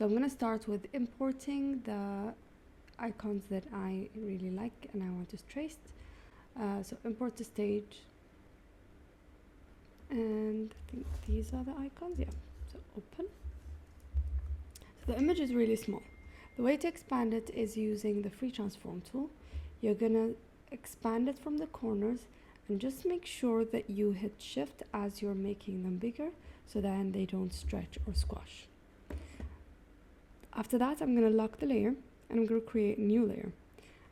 So I'm going to start with importing the icons that I really like and I want to trace. So import to stage, and I think these are the icons. Yeah, so open. So the image is really small. The way to expand it is using the free transform tool. You're gonna expand it from the corners and just make sure that you hit shift as you're making them bigger so then they don't stretch or squash. After that, I'm gonna lock the layer and I'm gonna create a new layer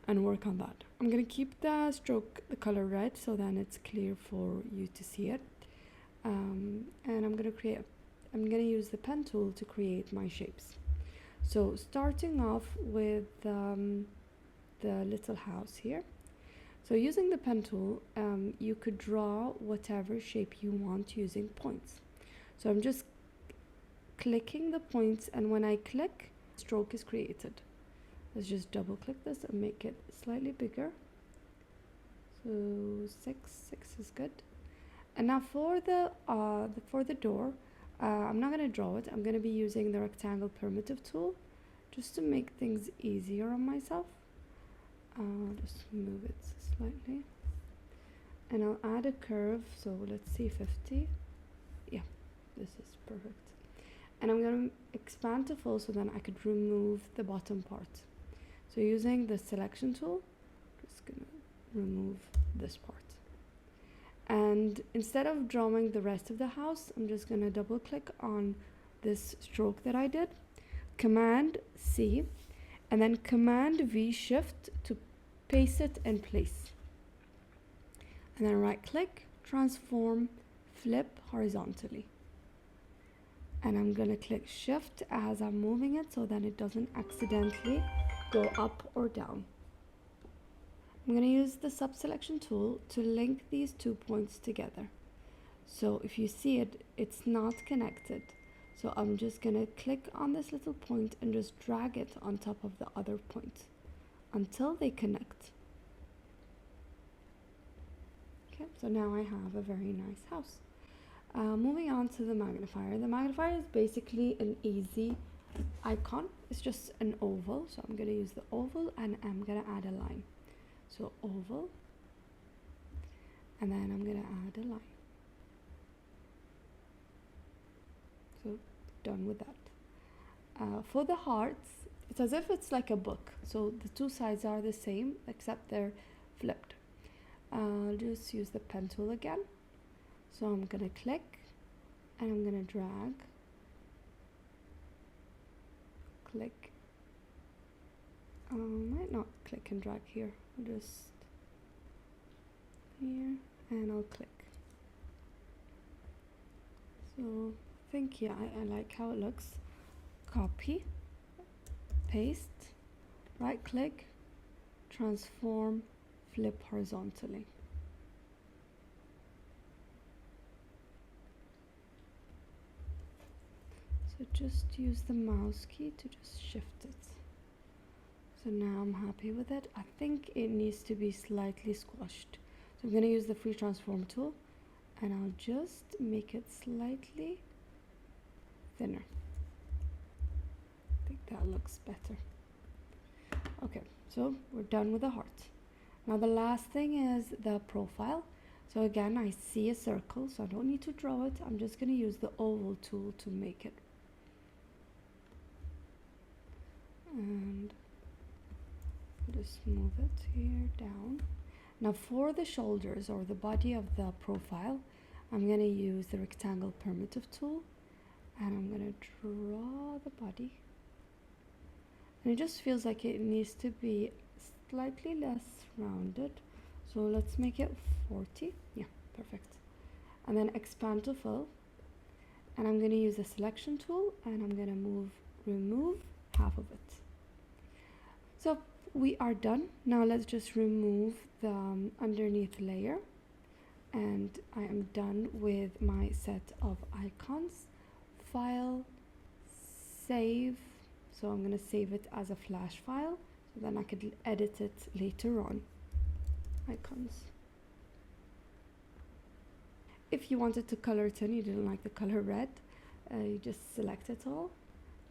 and work on that. I'm gonna keep the stroke, the color red, so then it's clear for you to see it. And I'm gonna use the pen tool to create my shapes. So starting off with the little house here. So using the pen tool, you could draw whatever shape you want using points. So I'm just clicking the points, and when I click, stroke is created. Let's just double click this and make it slightly bigger. So six is good. And now for the door, I'm not going to draw it. I'm going to be using the rectangle primitive tool just to make things easier on myself. I'll just move it slightly. And I'll add a curve. So let's see, 50. Yeah, this is perfect. And I'm going to expand to full so then I could remove the bottom part. So using the selection tool, just going to remove this part. And instead of drawing the rest of the house, I'm just going to double click on this stroke that I did, Command C, and then Command V Shift to paste it in place. And then right click, transform, flip horizontally. And I'm going to click Shift as I'm moving it so that it doesn't accidentally go up or down. I'm going to use the sub-selection tool to link these 2 points together. So if you see it, it's not connected. So I'm just going to click on this little point and just drag it on top of the other point until they connect. Okay, so now I have a very nice house. Moving on to the magnifier. The magnifier is basically an easy icon. It's just an oval. So I'm going to use the oval and I'm going to add a line. So oval, and then I'm going to add a line. So done with that. For the hearts, it's as if it's like a book. So the two sides are the same except they're flipped. I'll just use the pen tool again. So I'm going to click and I'm going to drag, click. Might not click and drag here. I'll just here and I'll click. So I think, yeah, I like how it looks. Copy, paste, right click, transform, flip horizontally. So just use the mouse key to just shift it. So now I'm happy with it. I think it needs to be slightly squashed. So I'm going to use the free transform tool and I'll just make it slightly thinner. I think that looks better. Okay, so we're done with the heart. Now the last thing is the profile. So again, I see a circle, so I don't need to draw it. I'm just going to use the oval tool to make it. And just move it here down. Now for the shoulders or the body of the profile, I'm going to use the rectangle primitive tool and I'm going to draw the body. And it just feels like it needs to be slightly less rounded. So let's make it 40. Yeah, perfect. And then expand to fill. And I'm going to use the selection tool and I'm going to remove half of it. So we are done. Now let's just remove the underneath layer and I am done with my set of icons. File, save. So I'm going to save it as a flash file so then I could edit it later on. Icons. If you wanted to color it in, you didn't like the color red, you just select it all,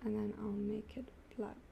and then I'll make it black.